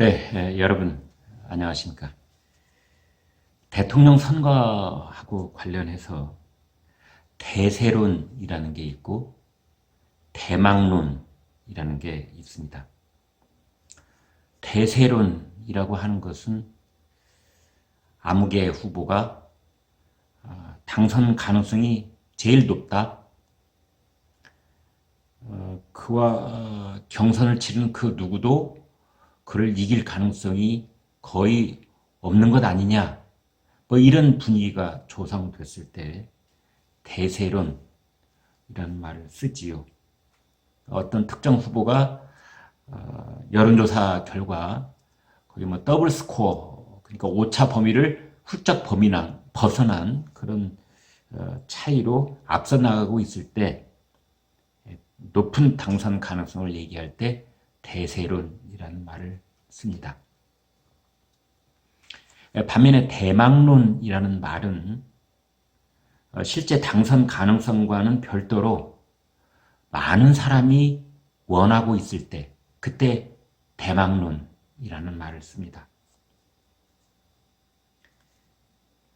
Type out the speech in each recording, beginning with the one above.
네, 여러분 안녕하십니까? 대통령 선거하고 관련해서 대세론이라는 게 있고 대망론이라는 게 있습니다. 대세론이라고 하는 것은 아무개 후보가 당선 가능성이 제일 높다. 그와 경선을 치르는 그 누구도 그를 이길 가능성이 거의 없는 것 아니냐, 뭐 이런 분위기가 조성됐을 때 대세론이라는 말을 쓰지요. 어떤 특정 후보가 여론조사 결과 거기 뭐 더블 스코어, 그러니까 오차 범위를 훌쩍 벗어난 그런 차이로 앞서 나가고 있을 때 높은 당선 가능성을 얘기할 때 대세론이라는 말을 씁니다. 반면에 대망론이라는 말은 실제 당선 가능성과는 별도로 많은 사람이 원하고 있을 때, 그때 대망론이라는 말을 씁니다.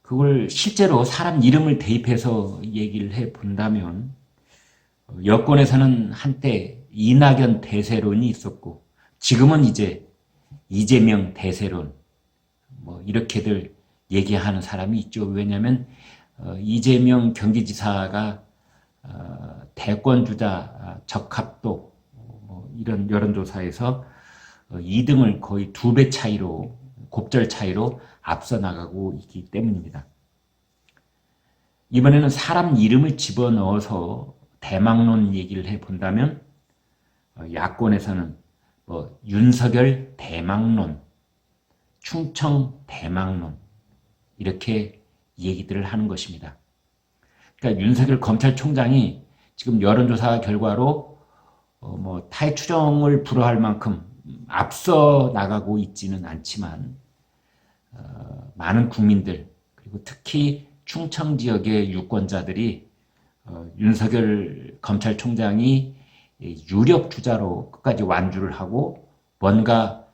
그걸 실제로 사람 이름을 대입해서 얘기를 해 본다면 여권에서는 한때 이낙연 대세론이 있었고 지금은 이제 이재명 대세론, 뭐 이렇게들 얘기하는 사람이 있죠. 왜냐하면 이재명 경기지사가 대권주자 적합도 이런 여론조사에서 2등을 거의 2배 차이로, 곱절 차이로 앞서 나가고 있기 때문입니다. 이번에는 사람 이름을 집어넣어서 대망론 얘기를 해본다면 야권에서는 뭐 윤석열 대망론, 충청 대망론 이렇게 얘기들을 하는 것입니다. 그러니까 윤석열 검찰총장이 지금 여론조사 결과로 뭐 타의 추정을 불허할 만큼 앞서 나가고 있지는 않지만 많은 국민들 그리고 특히 충청 지역의 유권자들이 윤석열 검찰총장이 유력 주자로 끝까지 완주를 하고 뭔가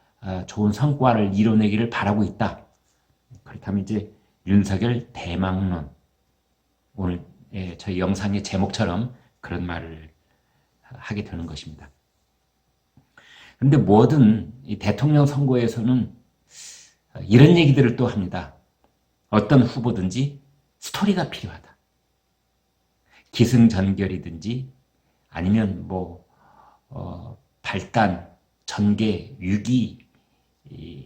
좋은 성과를 이뤄내기를 바라고 있다. 그렇다면 이제 윤석열 대망론, 오늘 저희 영상의 제목처럼 그런 말을 하게 되는 것입니다. 그런데 뭐든 이 대통령 선거에서는 이런 얘기들을 또 합니다. 어떤 후보든지 스토리가 필요하다. 기승전결이든지 아니면 뭐 발단, 전개, 위기,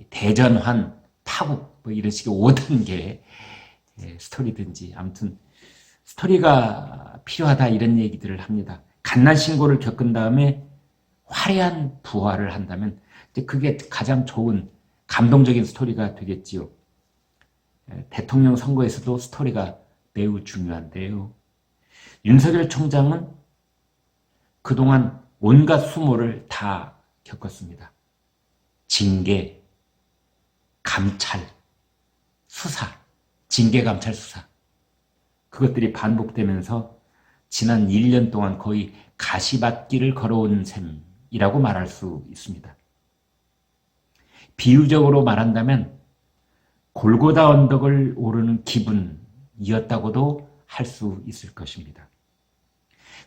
대전환, 파국 뭐 이런 식의 5단계 스토리든지 아무튼 스토리가 필요하다 이런 얘기들을 합니다. 갓난 신고를 겪은 다음에 화려한 부활을 한다면 이제 그게 가장 좋은 감동적인 스토리가 되겠지요. 대통령 선거에서도 스토리가 매우 중요한데요. 윤석열 총장은 그동안 온갖 수모를 다 겪었습니다. 징계, 감찰, 수사, 징계, 감찰, 수사. 그것들이 반복되면서 지난 1년 동안 거의 가시밭길을 걸어온 셈이라고 말할 수 있습니다. 비유적으로 말한다면 골고다 언덕을 오르는 기분이었다고도 할 수 있을 것입니다.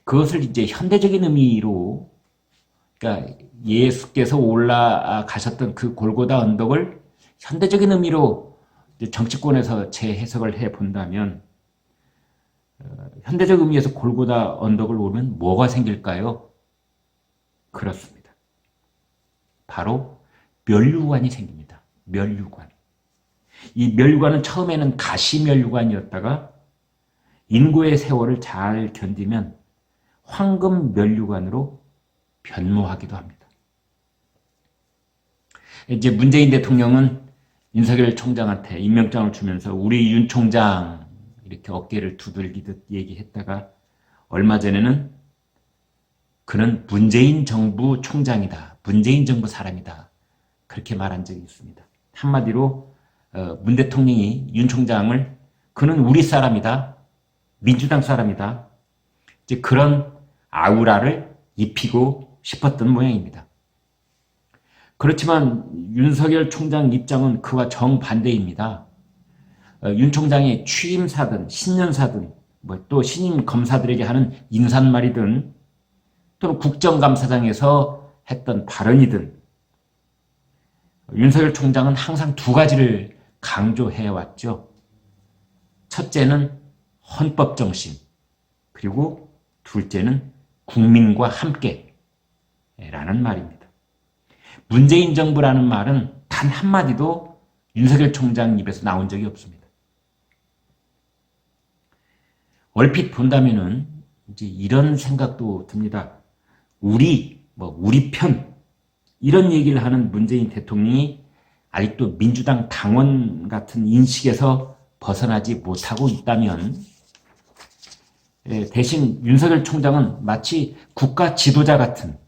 그것을 이제 현대적인 의미로, 그러니까 예수께서 올라가셨던 그 골고다 언덕을 현대적인 의미로 정치권에서 재해석을 해 본다면 현대적 의미에서 골고다 언덕을 오르면 뭐가 생길까요? 그렇습니다. 바로 면류관이 생깁니다. 면류관. 이 면류관은 처음에는 가시면류관이었다가 인고의 세월을 잘 견디면 황금 면류관으로 변모하기도 합니다. 이제 문재인 대통령은 윤석열 총장한테 임명장을 주면서 우리 윤 총장 이렇게 어깨를 두들기듯 얘기했다가 얼마 전에는 그는 문재인 정부 총장이다. 문재인 정부 사람이다. 그렇게 말한 적이 있습니다. 한마디로 문 대통령이 윤 총장을 그는 우리 사람이다. 민주당 사람이다. 이제 그런 아우라를 입히고 싶었던 모양입니다. 그렇지만 윤석열 총장 입장은 그와 정반대입니다. 윤 총장의 취임사든 신년사든 또 신임 검사들에게 하는 인사말이든 또는 국정감사장에서 했던 발언이든 윤석열 총장은 항상 두 가지를 강조해왔죠. 첫째는 헌법정신, 그리고 둘째는 국민과 함께라는 말입니다. 문재인 정부라는 말은 단 한마디도 윤석열 총장 입에서 나온 적이 없습니다. 얼핏 본다면은 이제 이런 생각도 듭니다. 우리 편 이런 얘기를 하는 문재인 대통령이 아직도 민주당 당원 같은 인식에서 벗어나지 못하고 있다면 대신 윤석열 총장은 마치 국가 지도자 같은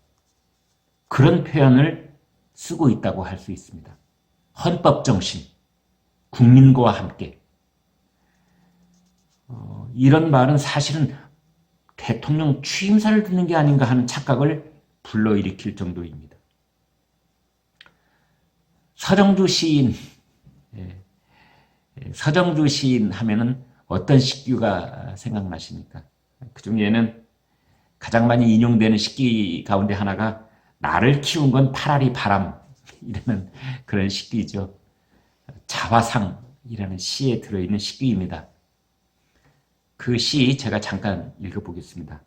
그런 표현을 쓰고 있다고 할 수 있습니다. 헌법정신, 국민과 함께. 이런 말은 사실은 대통령 취임사를 듣는 게 아닌가 하는 착각을 불러일으킬 정도입니다. 서정주 시인 하면은 어떤 식규가 생각나십니까? 그 중에는 가장 많이 인용되는 식기 가운데 하나가 나를 키운 건 파라리 바람이라는 그런 식기죠. 자화상이라는 시에 들어있는 식기입니다. 그 시 제가 잠깐 읽어보겠습니다.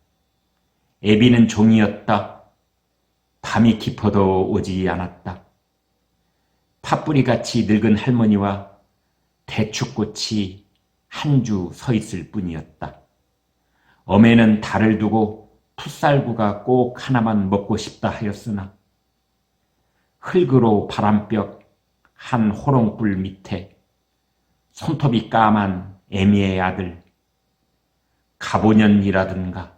애비는 종이었다. 밤이 깊어도 오지 않았다. 팥뿌리같이 늙은 할머니와 대추꽃이 한 주 서 있을 뿐이었다. 엄에는 달을 두고 풋살구가 꼭 하나만 먹고 싶다 하였으나 흙으로 바람벽 한 호롱불 밑에 손톱이 까만 애미의 아들 가보년이라든가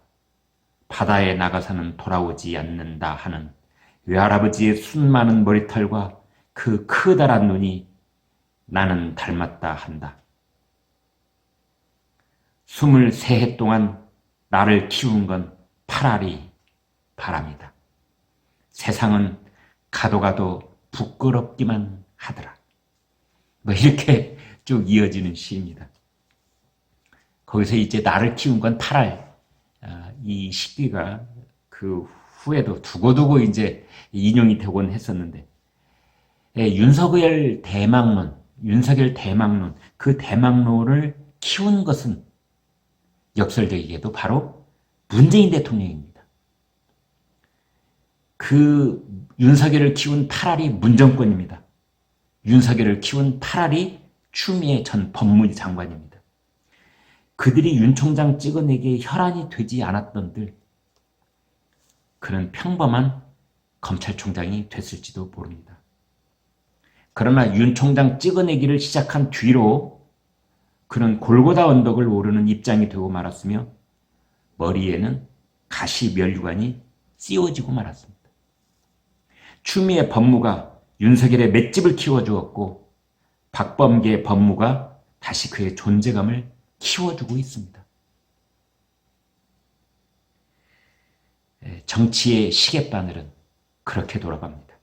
바다에 나가서는 돌아오지 않는다 하는 외할아버지의 순 많은 머리털과 그 커다란 눈이 나는 닮았다 한다. 23해 동안 나를 키운 건 파라리 바람이다. 세상은 가도 가도 부끄럽기만 하더라. 이렇게 쭉 이어지는 시입니다. 거기서 이제 나를 키운 건 파랄, 이 식기가 그 후에도 두고두고 이제 인용이 되곤 했었는데, 윤석열 대망론, 그 대망론을 키운 것은 역설적이게도 바로 문재인 대통령입니다. 그 윤석열을 키운 파랄이 문정권입니다. 윤석열을 키운 파랄이 추미애 전 법무부 장관입니다. 그들이 윤 총장 찍어내기에 혈안이 되지 않았던들 그는 평범한 검찰총장이 됐을지도 모릅니다. 그러나 윤 총장 찍어내기를 시작한 뒤로 그는 골고다 언덕을 오르는 입장이 되고 말았으며 머리에는 가시면류관이 씌워지고 말았습니다. 추미애 법무가 윤석열의 맷집을 키워주었고 박범계 법무가 다시 그의 존재감을 키워주고 있습니다. 정치의 시계바늘은 그렇게 돌아갑니다.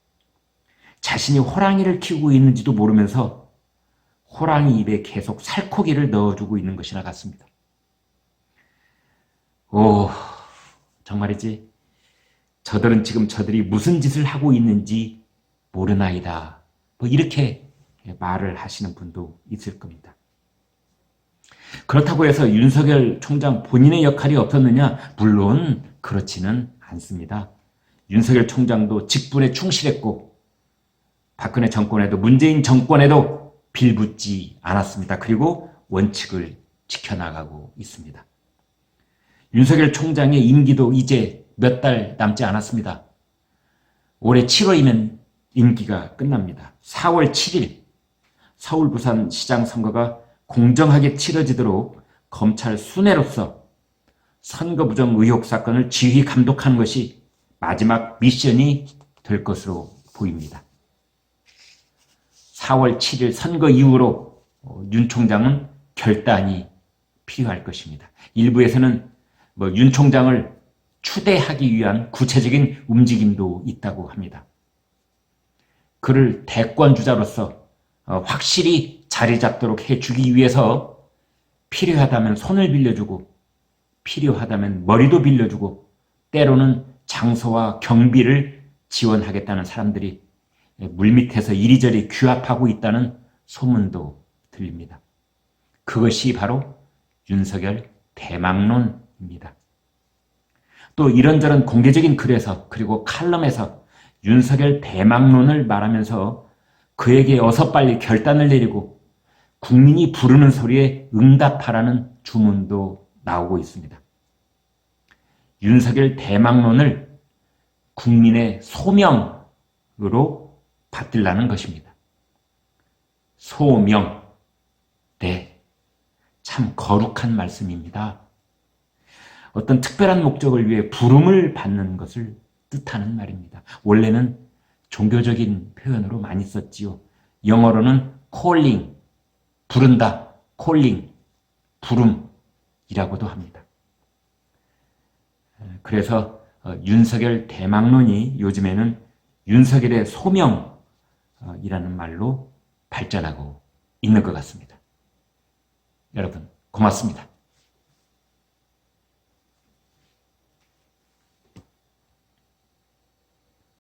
자신이 호랑이를 키우고 있는지도 모르면서 호랑이 입에 계속 살코기를 넣어주고 있는 것이나 같습니다. 오, 정말이지. 저들이 무슨 짓을 하고 있는지 모르나이다. 이렇게 말을 하시는 분도 있을 겁니다. 그렇다고 해서 윤석열 총장 본인의 역할이 없었느냐? 물론 그렇지는 않습니다. 윤석열 총장도 직분에 충실했고 박근혜 정권에도 문재인 정권에도 빌붙지 않았습니다. 그리고 원칙을 지켜나가고 있습니다. 윤석열 총장의 임기도 이제 몇 달 남지 않았습니다. 올해 7월이면 임기가 끝납니다. 4월 7일 서울 부산 시장 선거가 공정하게 치러지도록 검찰 수뇌로서 선거 부정 의혹 사건을 지휘 감독하는 것이 마지막 미션이 될 것으로 보입니다. 4월 7일 선거 이후로 윤 총장은 결단이 필요할 것입니다. 일부에서는 윤 총장을 추대하기 위한 구체적인 움직임도 있다고 합니다. 그를 대권주자로서 확실히 자리 잡도록 해주기 위해서 필요하다면 손을 빌려주고 필요하다면 머리도 빌려주고 때로는 장소와 경비를 지원하겠다는 사람들이 물밑에서 이리저리 규합하고 있다는 소문도 들립니다. 그것이 바로 윤석열 대망론입니다. 또 이런저런 공개적인 글에서 그리고 칼럼에서 윤석열 대망론을 말하면서 그에게 어서 빨리 결단을 내리고 국민이 부르는 소리에 응답하라는 주문도 나오고 있습니다. 윤석열 대망론을 국민의 소명으로 받들라는 것입니다. 소명. 네. 참 거룩한 말씀입니다. 어떤 특별한 목적을 위해 부름을 받는 것을 뜻하는 말입니다. 원래는 종교적인 표현으로 많이 썼지요. 영어로는 calling, 부른다, calling, 부름이라고도 합니다. 그래서 윤석열 대망론이 요즘에는 윤석열의 소명이라는 말로 발전하고 있는 것 같습니다. 여러분, 고맙습니다.